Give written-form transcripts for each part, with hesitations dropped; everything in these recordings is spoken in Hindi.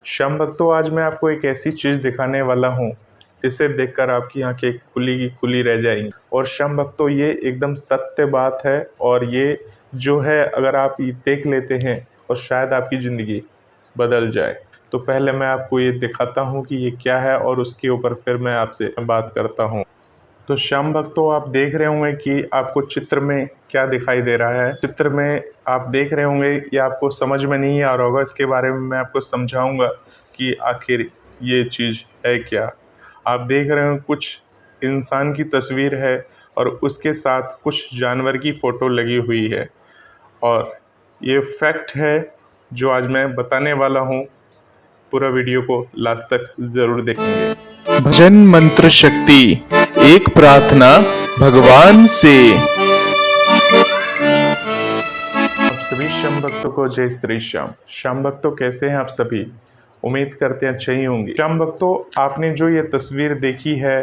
श्याम भक्तों, आज मैं आपको एक ऐसी चीज़ दिखाने वाला हूँ जिसे देखकर आपकी आंखें खुली की खुली रह जाएंगी। और श्याम भक्तों, ये एकदम सत्य बात है और ये जो है, अगर आप ये देख लेते हैं और शायद आपकी ज़िंदगी बदल जाए। तो पहले मैं आपको ये दिखाता हूँ कि ये क्या है और उसके ऊपर फिर मैं आपसे बात करता हूँ। तो श्याम भक्तों, आप देख रहे होंगे कि आपको चित्र में क्या दिखाई दे रहा है। चित्र में आप देख रहे होंगे, ये आपको समझ में नहीं आ रहा होगा। इसके बारे में मैं आपको समझाऊंगा कि आखिर ये चीज़ है क्या। आप देख रहे हो, कुछ इंसान की तस्वीर है और उसके साथ कुछ जानवर की फ़ोटो लगी हुई है। और ये फैक्ट है जो आज मैं बताने वाला हूँ। पूरा वीडियो को लास्ट तक ज़रूर देखेंगे। भजन मंत्र शक्ति, एक प्रार्थना भगवान से। आप सभी श्याम भक्तों को जय श्री श्याम। श्याम भक्तों, कैसे हैं आप सभी? उम्मीद करते हैं अच्छे ही होंगे। श्याम भक्तों, आपने जो ये तस्वीर देखी है,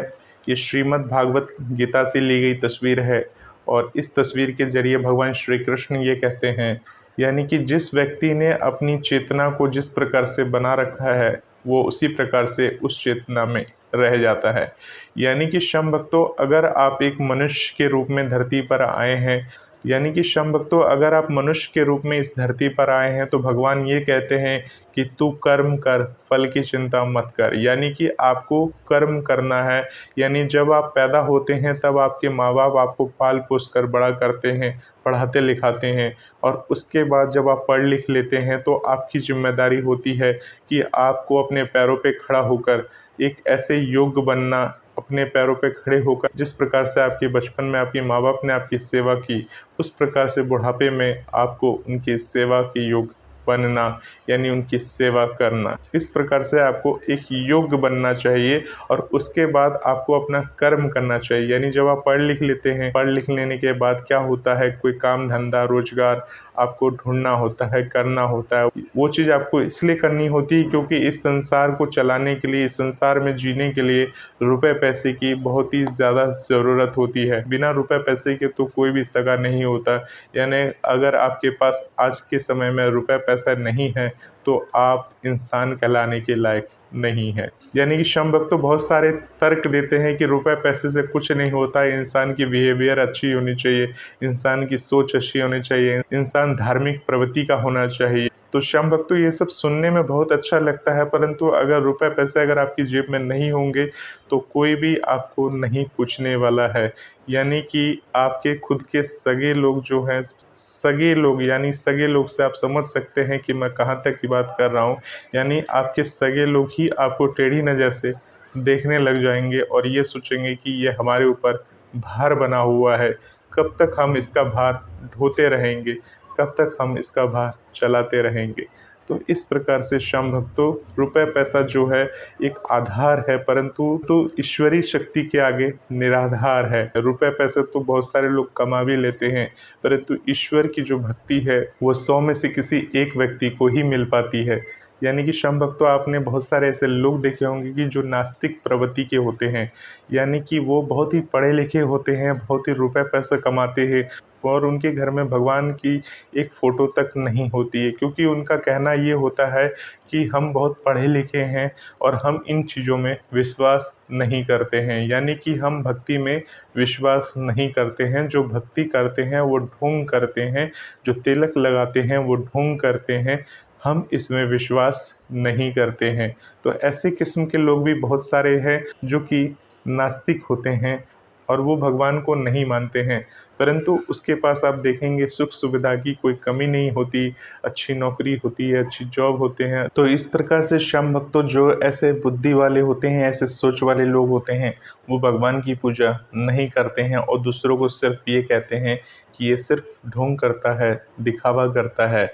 ये श्रीमद् भागवत गीता से ली गई तस्वीर है। और इस तस्वीर के जरिए भगवान श्री कृष्ण ये कहते हैं, यानी कि जिस व्यक्ति ने अपनी चेतना को जिस प्रकार से बना रखा है, वो उसी प्रकार से उस चेतना में रह जाता है। यानी कि श्याम भक्तों, अगर आप एक मनुष्य के रूप में धरती पर आए हैं, यानी कि श्याम भक्तों, अगर आप मनुष्य के रूप में इस धरती पर आए हैं, तो भगवान ये कहते हैं कि तू कर्म कर, फल की चिंता मत कर। यानी कि आपको कर्म करना है। यानी जब आप पैदा होते हैं तब आपके माँ बाप आपको पाल पोस कर बड़ा करते हैं, पढ़ाते लिखाते हैं। और उसके बाद जब आप पढ़ लिख लेते हैं तो आपकी जिम्मेदारी होती है कि आपको अपने पैरों पे खड़ा होकर एक ऐसे योग्य बनना, अपने पैरों पे खड़े होकर जिस प्रकार से आपके बचपन में आपके माँ बाप ने आपकी सेवा की, उस प्रकार से बुढ़ापे में आपको उनकी सेवा के योग्य बनना, यानी उनकी सेवा करना। इस प्रकार से आपको एक योग्य बनना चाहिए। और उसके बाद आपको अपना कर्म करना चाहिए। यानी जब आप पढ़ लिख लेते हैं, पढ़ लिख लेने के बाद क्या होता है, कोई काम धंधा रोजगार आपको ढूंढना होता है, करना होता है। वो चीज़ आपको इसलिए करनी होती है क्योंकि इस संसार को चलाने के लिए, इस संसार में जीने के लिए रुपए पैसे की बहुत ही ज़्यादा ज़रूरत होती है। बिना रुपए पैसे के तो कोई भी सगा नहीं होता। यानी अगर आपके पास आज के समय में रुपए पैसा नहीं है तो आप इंसान कहलाने के लायक नहीं है। यानी कि श्याम भक्त तो बहुत सारे तर्क देते हैं कि रुपए पैसे से कुछ नहीं होता है, इंसान की बिहेवियर अच्छी होनी चाहिए, इंसान की सोच अच्छी होनी चाहिए, इंसान धार्मिक प्रवृत्ति का होना चाहिए। तो श्याम भक्त तो ये सब सुनने में बहुत अच्छा लगता है, परंतु अगर रुपए पैसे अगर आपकी जेब में नहीं होंगे तो कोई भी आपको नहीं पूछने वाला है। यानी कि आपके खुद के सगे लोग जो हैं, सगे लोग, यानी सगे लोग से आप समझ सकते हैं कि मैं कहाँ तक की बात कर रहा हूँ। यानी आपके सगे लोग ही आपको टेढ़ी नज़र से देखने लग जाएंगे और ये सोचेंगे कि ये हमारे ऊपर भार बना हुआ है। कब तक हम इसका भार ढोते रहेंगे, कब तक हम इसका भार चलाते रहेंगे। तो इस प्रकार से श्याम भक्तों, रुपए पैसा जो है एक आधार है, परंतु तो ईश्वरीय शक्ति के आगे निराधार है। रुपए पैसे तो बहुत सारे लोग कमा भी लेते हैं, परंतु ईश्वर की जो भक्ति है वो 100 में से किसी एक व्यक्ति को ही मिल पाती है। यानी कि श्याम भक्तों, आपने बहुत सारे ऐसे लोग देखे होंगे कि जो नास्तिक प्रवृत्ति के होते हैं। यानी कि वो बहुत ही पढ़े लिखे होते हैं, बहुत ही रुपए पैसा कमाते हैं, और उनके घर में भगवान की एक फ़ोटो तक नहीं होती है, क्योंकि उनका कहना ये होता है कि हम बहुत पढ़े लिखे हैं और हम इन चीज़ों में विश्वास नहीं करते हैं। यानी कि हम भक्ति में विश्वास नहीं करते हैं। जो भक्ति करते हैं वो ढोंग करते हैं, जो तिलक लगाते हैं वो ढोंग करते हैं, हम इसमें विश्वास नहीं करते हैं। तो ऐसे किस्म के लोग भी बहुत सारे हैं जो कि नास्तिक होते हैं और वो भगवान को नहीं मानते हैं, परंतु उसके पास आप देखेंगे सुख सुविधा की कोई कमी नहीं होती, अच्छी नौकरी होती है, अच्छी जॉब होते हैं। तो इस प्रकार से श्याम भक्तों, जो ऐसे बुद्धि वाले होते हैं, ऐसे सोच वाले लोग होते हैं, वो भगवान की पूजा नहीं करते हैं और दूसरों को सिर्फ ये कहते हैं कि ये सिर्फ ढोंग करता है, दिखावा करता है।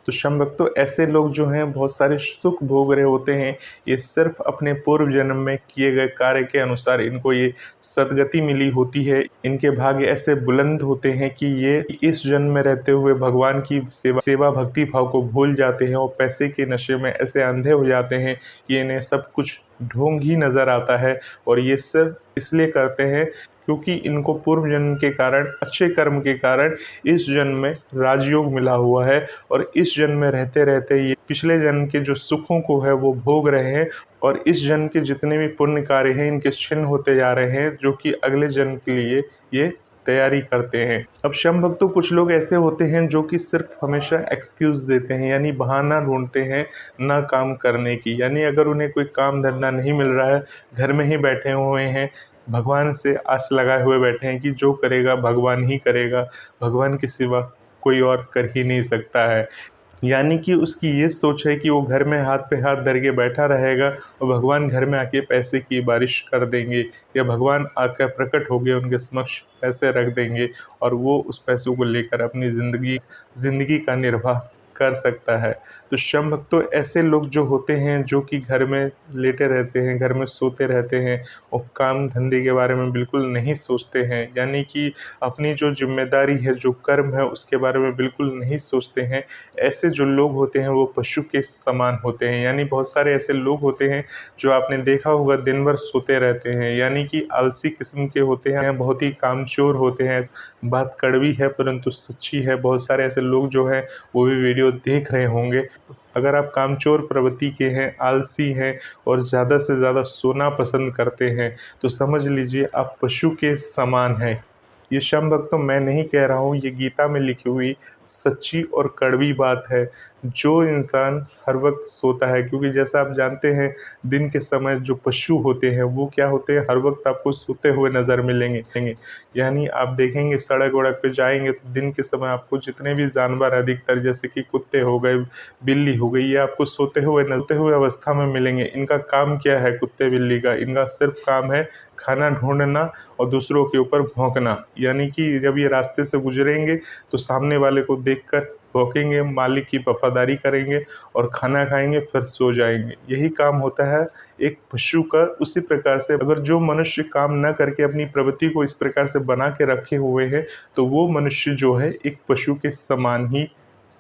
तो श्याम भक्तों, ऐसे लोग जो हैं बहुत सारे सुख भोग रहे होते हैं। ये सिर्फ अपने पूर्व जन्म में किए गए कार्य के अनुसार इनको ये सद्गति मिली होती है। इनके भाग्य ऐसे बुलंद होते हैं कि ये इस जन्म में रहते हुए भगवान की सेवा भक्ति भाव को भूल जाते हैं और पैसे के नशे में ऐसे अंधे हो जाते हैं कि इन्हें सब कुछ ढोंग ही नज़र आता है। और ये सिर्फ इसलिए करते हैं क्योंकि इनको पूर्व जन्म के कारण, अच्छे कर्म के कारण इस जन्म में राजयोग मिला हुआ है और इस जन्म में रहते रहते ये पिछले जन्म के जो सुखों को है वो भोग रहे हैं और इस जन्म के जितने भी पुण्य कार्य हैं इनके क्षीण होते जा रहे हैं, जो कि अगले जन्म के लिए ये तैयारी करते हैं। अब शम भक्तों, कुछ लोग ऐसे होते हैं जो कि सिर्फ हमेशा एक्सक्यूज देते हैं, यानी बहाना ढूंढते हैं ना काम करने की। यानी अगर उन्हें कोई काम धंधा नहीं मिल रहा है, घर में ही बैठे हुए हैं, भगवान से आस लगाए हुए बैठे हैं कि जो करेगा भगवान ही करेगा, भगवान के सिवा कोई और कर ही नहीं सकता है। यानी कि उसकी ये सोच है कि वो घर में हाथ पे हाथ धर के बैठा रहेगा और भगवान घर में आके पैसे की बारिश कर देंगे, या भगवान आकर प्रकट हो गए उनके समक्ष पैसे रख देंगे और वो उस पैसों को लेकर अपनी ज़िंदगी का निर्वाह कर सकता है। तो शम भक्तों, ऐसे लोग जो होते हैं जो कि घर में लेटे रहते हैं, घर में सोते रहते हैं और काम धंधे के बारे में बिल्कुल नहीं सोचते हैं, यानी कि अपनी जो जिम्मेदारी है, जो कर्म है, उसके बारे में बिल्कुल नहीं सोचते हैं। ऐसे जो लोग होते हैं वो पशु के समान होते हैं। यानी बहुत सारे ऐसे लोग होते हैं जो आपने देखा होगा दिन भर सोते रहते हैं, यानी कि आलसी किस्म के होते हैं, बहुत ही कामचोर होते हैं। बात कड़वी है परंतु सच्ची है। बहुत सारे ऐसे लोग जो हैं वो भी वीडियो देख रहे होंगे। अगर आप कामचोर प्रवृत्ति के हैं, आलसी हैं और ज़्यादा से ज़्यादा सोना पसंद करते हैं, तो समझ लीजिए आप पशु के समान हैं। ये शम भक्तों, मैं नहीं कह रहा हूँ, ये गीता में लिखी हुई सच्ची और कड़वी बात है। जो इंसान हर वक्त सोता है, क्योंकि जैसा आप जानते हैं दिन के समय जो पशु होते हैं वो क्या होते हैं, हर वक्त आपको सोते हुए नज़र मिलेंगे। यानी आप देखेंगे सड़क वड़क पे जाएंगे तो दिन के समय आपको जितने भी जानवर, अधिकतर जैसे कि कुत्ते हो गए, बिल्ली हो गई, ये आपको सोते हुए अवस्था में मिलेंगे। इनका काम क्या है कुत्ते बिल्ली का? इनका सिर्फ काम है खाना ढूंढना और दूसरों के ऊपर भौंकना। यानी कि जब ये रास्ते से गुजरेंगे तो सामने वाले को देखकर भौंकेंगे, मालिक की वफादारी करेंगे और खाना खाएंगे, फिर सो जाएंगे। यही काम होता है एक पशु का। उसी प्रकार से अगर जो मनुष्य काम न करके अपनी प्रवृत्ति को इस प्रकार से बना के रखे हुए है, तो वो मनुष्य जो है एक पशु के समान ही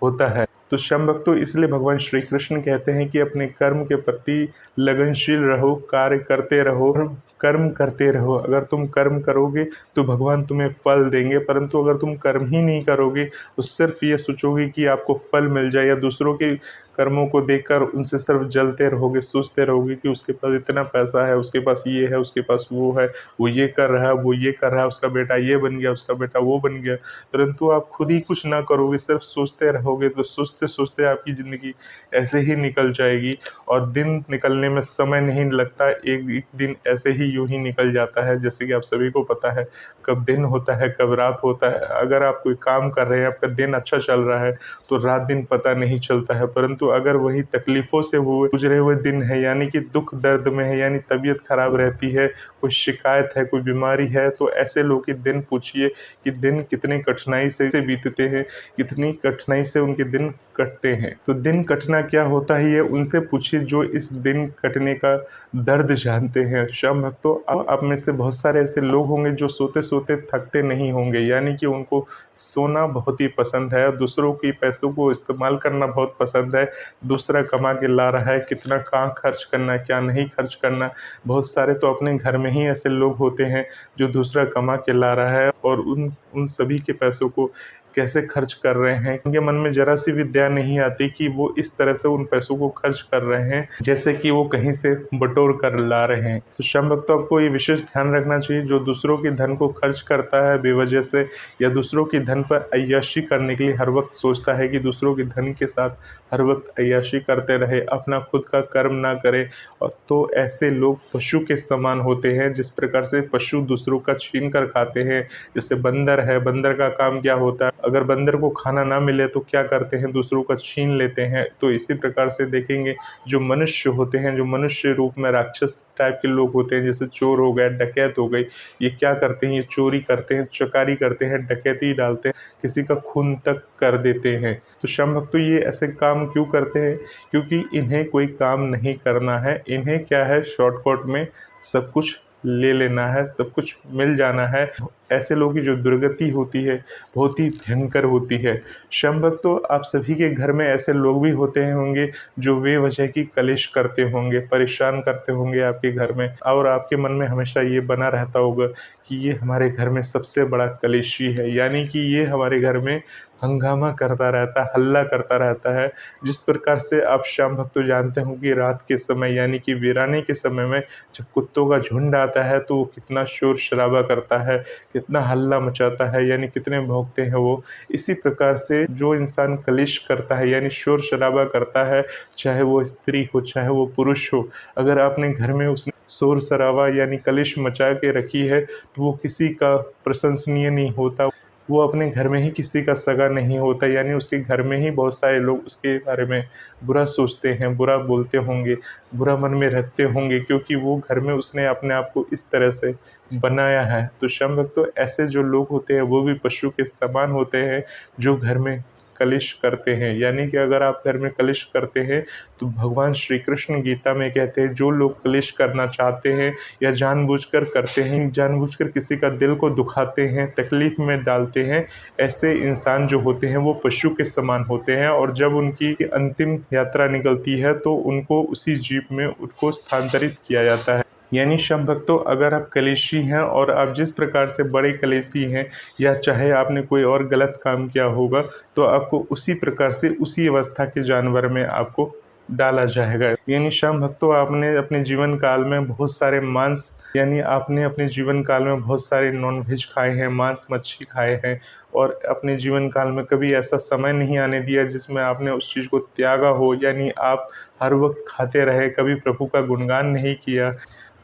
होता है। तो शम भक्तों, इसलिए भगवान श्री कृष्ण कहते हैं कि अपने कर्म के प्रति लगनशील रहो, कार्य करते रहो, कर्म करते रहो। अगर तुम कर्म करोगे तो भगवान तुम्हें फल देंगे, परंतु अगर तुम कर्म ही नहीं करोगे तो सिर्फ ये सोचोगे कि आपको फल मिल जाए, या दूसरों के कर्मों को देखकर उनसे सिर्फ जलते रहोगे, सोचते रहोगे कि उसके पास इतना पैसा है, उसके पास ये है, उसके पास वो है, वो ये कर रहा है, वो ये कर रहा है, उसका बेटा ये बन गया, उसका बेटा वो बन गया, परंतु आप खुद ही कुछ ना करोगे, सिर्फ सोचते रहोगे, तो सोचते सोचते आपकी ज़िंदगी ऐसे ही निकल जाएगी और दिन निकलने में समय नहीं लगता। एक दिन ऐसे ही यूं ही निकल जाता है, जैसे कि आप सभी को पता है कब दिन होता है, कब रात होता है। अगर आप कोई काम कर रहे हैं, आपका दिन अच्छा चल रहा है, तो रात दिन पता नहीं चलता है, परंतु अगर वही तकलीफ़ों से गुजरे हुए दिन है, यानी कि दुख दर्द में है, यानी तबीयत खराब रहती है, कोई शिकायत है, कोई बीमारी है, तो ऐसे लोग के दिन पूछिए कि दिन कितनी कठिनाई से बीतते हैं, कितनी कठिनाई से उनके दिन कटते हैं। तो दिन कटना क्या होता है ये उनसे पूछिए जो इस दिन कटने का दर्द जानते हैं। शम भक्तों, आप में से बहुत सारे ऐसे लोग होंगे जो सोते सोते थकते नहीं होंगे, यानी कि उनको सोना बहुत ही पसंद है और दूसरों की पैसों को इस्तेमाल करना बहुत पसंद है। दूसरा कमा के ला रहा है, कितना कहाँ खर्च करना, क्या नहीं खर्च करना। बहुत सारे तो अपने घर में ही ऐसे लोग होते हैं जो दूसरा कमा के ला रहा है और उन सभी के पैसों को कैसे खर्च कर रहे हैं, उनके मन में जरा सी विद्या नहीं आती कि वो इस तरह से उन पैसों को खर्च कर रहे हैं जैसे कि वो कहीं से बटोर कर ला रहे हैं। तो शम भक्तों, आपको ये विशेष ध्यान रखना चाहिए, जो दूसरों के धन को खर्च करता है बेवजह से, या दूसरों के धन पर अय्याशी करने के लिए हर वक्त सोचता है कि दूसरों के धन के साथ हर वक्त अय्याशी करते रहे, अपना खुद का कर्म ना करे, और तो ऐसे लोग पशु के समान होते हैं। जिस प्रकार से पशु दूसरों का छीन कर खाते हैं, जैसे बंदर है, बंदर का काम क्या होता है, अगर बंदर को खाना ना मिले तो क्या करते हैं, दूसरों का छीन लेते हैं। तो इसी प्रकार से देखेंगे जो मनुष्य होते हैं, जो मनुष्य रूप में राक्षस टाइप के लोग होते हैं, जैसे चोर हो गए, डकैत हो गई, ये क्या करते हैं, ये चोरी करते हैं, चकारी करते हैं, डकैती डालते हैं, किसी का खून तक कर देते हैं। तो शम भक्तों, ये ऐसे काम क्यों करते हैं? क्योंकि इन्हें कोई काम नहीं करना है, इन्हें क्या है, शॉर्टकट में सब कुछ ले लेना है, सब कुछ मिल जाना है। ऐसे लोगों की जो दुर्गति होती है बहुत ही भयंकर होती है। शम भक्तों, आप सभी के घर में ऐसे लोग भी होते होंगे जो बेवजह की कलेश करते होंगे, परेशान करते होंगे आपके घर में, और आपके मन में हमेशा ये बना रहता होगा कि ये हमारे घर में सबसे बड़ा कलेशी है, यानी कि ये हमारे घर में हंगामा करता रहता है, हल्ला करता रहता है। जिस प्रकार से आप श्याम भक्तों जानते हो कि रात के समय यानी कि वीराने के समय में जब कुत्तों का झुंड आता है तो वो कितना शोर शराबा करता है, कितना हल्ला मचाता है, यानी कितने भौंकते हैं वो। इसी प्रकार से जो इंसान कलेश करता है यानी शोर शराबा करता है, चाहे वो स्त्री हो चाहे वो पुरुष हो, अगर आपने घर में उसने शोर शराबा यानी कलेश मचा के रखी है तो वो किसी का प्रशंसनीय नहीं होता, वो अपने घर में ही किसी का सगा नहीं होता, यानी उसके घर में ही बहुत सारे लोग उसके बारे में बुरा सोचते हैं, बुरा बोलते होंगे, बुरा मन में रखते होंगे, क्योंकि वो घर में उसने अपने आप को इस तरह से बनाया है। तो शम भक्तों, ऐसे जो लोग होते हैं वो भी पशु के समान होते हैं जो घर में कलेश करते हैं। यानी कि अगर आप घर में कलेश करते हैं तो भगवान श्री कृष्ण गीता में कहते हैं जो लोग कलेश करना चाहते हैं या जानबूझकर करते हैं, जानबूझकर किसी का दिल को दुखाते हैं, तकलीफ में डालते हैं, ऐसे इंसान जो होते हैं वो पशु के समान होते हैं। और जब उनकी अंतिम यात्रा निकलती है तो उनको उसी जीप में उनको स्थानांतरित किया जाता है। यानी शम भक्तों, अगर आप कलेशी हैं और आप जिस प्रकार से बड़े कलेशी हैं या चाहे आपने कोई और गलत काम किया होगा तो आपको उसी प्रकार से उसी अवस्था के जानवर में आपको डाला जाएगा। यानी शम भक्तों, आपने अपने जीवन काल में बहुत सारे मांस यानी आपने अपने जीवन काल में बहुत सारे नॉनवेज खाए हैं, मांस मच्छी खाए हैं, और अपने जीवन काल में कभी ऐसा समय नहीं आने दिया जिसमें आपने उस चीज़ को त्यागा हो, यानी आप हर वक्त खाते रहे, कभी प्रभु का गुणगान नहीं किया।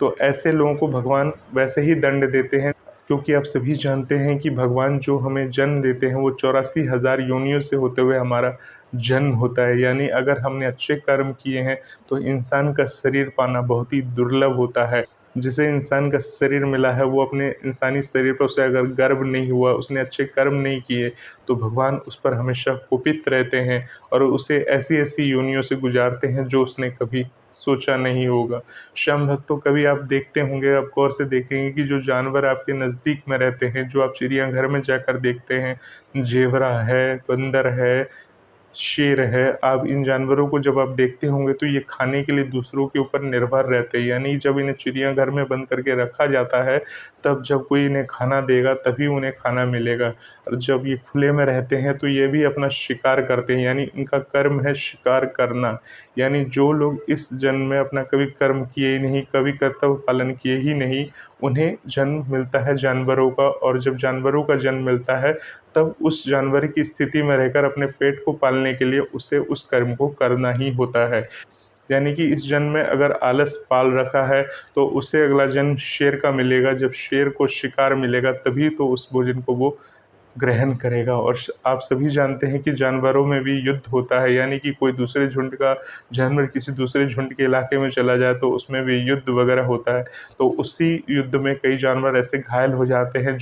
तो ऐसे लोगों को भगवान वैसे ही दंड देते हैं, क्योंकि आप सभी जानते हैं कि भगवान जो हमें जन्म देते हैं वो 84,000 योनियों से होते हुए हमारा जन्म होता है। यानी अगर हमने अच्छे कर्म किए हैं तो इंसान का शरीर पाना बहुत ही दुर्लभ होता है। जिसे इंसान का शरीर मिला है वो अपने इंसानी शरीर पर उसे अगर गर्व नहीं हुआ, उसने अच्छे कर्म नहीं किए, तो भगवान उस पर हमेशा कुपित रहते हैं और उसे ऐसी ऐसी योनियों से गुजारते हैं जो उसने कभी सोचा नहीं होगा। शम भक्तों, कभी आप देखते होंगे, आप गौर से देखेंगे कि जो जानवर आपके नज़दीक में रहते हैं, जो आप चिड़ियाघर में जाकर देखते हैं, जेबरा है, बंदर है, शेर है, आप इन जानवरों को जब आप देखते होंगे तो ये खाने के लिए दूसरों के ऊपर निर्भर रहते हैं। यानी जब इन्हें चिड़ियाघर में बंद करके रखा जाता है तब जब कोई इन्हें खाना देगा तभी उन्हें खाना मिलेगा, और जब ये खुले में रहते हैं तो ये भी अपना शिकार करते हैं, यानी इनका कर्म है शिकार करना। यानी जो लोग इस जन्म में अपना कभी कर्म किए ही नहीं, कभी कर्तव्य पालन किए ही नहीं, उन्हें जन्म मिलता है जानवरों का, और जब जानवरों का जन्म मिलता है तब उस जानवर की स्थिति में रहकर अपने पेट को पालने के लिए उसे उस कर्म को करना ही होता है। यानी कि इस जन्म में अगर आलस पाल रखा है तो उसे अगला जन्म शेर का मिलेगा, जब शेर को शिकार मिलेगा तभी तो उस भोजन को वो ग्रहण करेगा। और आप सभी जानते हैं कि जानवरों में भी युद्ध होता है, यानी कि कोई दूसरे झुंड का जानवर किसी दूसरे झुंड के इलाके में चला जाए तो उसमें भी युद्ध वगैरह होता है, तो उसी युद्ध में कई जानवर ऐसे घायल हो जाते हैं,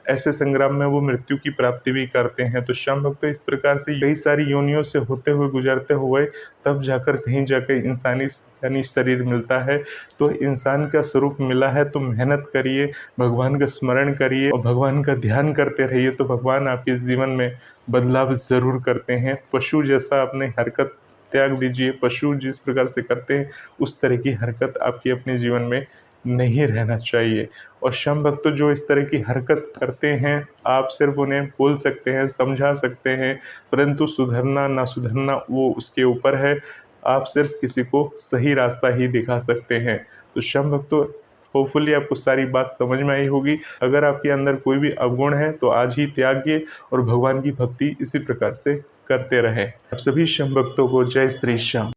ऐसे संग्राम में वो मृत्यु की प्राप्ति भी करते हैं। तो शम भक्त इस प्रकार से कई सारी योनियों से होते हुए गुजरते हुए तब जाकर कहीं जाकर इंसानी यानी शरीर मिलता है। तो इंसान का स्वरूप मिला है तो मेहनत करिए, भगवान का स्मरण करिए और भगवान का ध्यान करते रहिए, तो भगवान आपके जीवन में बदलाव ज़रूर करते हैं। पशु जैसा अपने हरकत त्याग दीजिए, पशु जिस प्रकार से करते हैं उस तरह की हरकत आपकी अपने जीवन में नहीं रहना चाहिए। और शम भक्त जो इस तरह की हरकत करते हैं, आप सिर्फ उन्हें बोल सकते हैं, समझा सकते हैं, परंतु सुधरना ना सुधरना वो उसके ऊपर है। आप सिर्फ किसी को सही रास्ता ही दिखा सकते हैं। तो शम भक्तों, होपफुली आपको सारी बात समझ में आई होगी। अगर आपके अंदर कोई भी अवगुण है तो आज ही त्यागिए और भगवान की भक्ति इसी प्रकार से करते रहें। आप सभी शम भक्तों को जय श्री श्याम।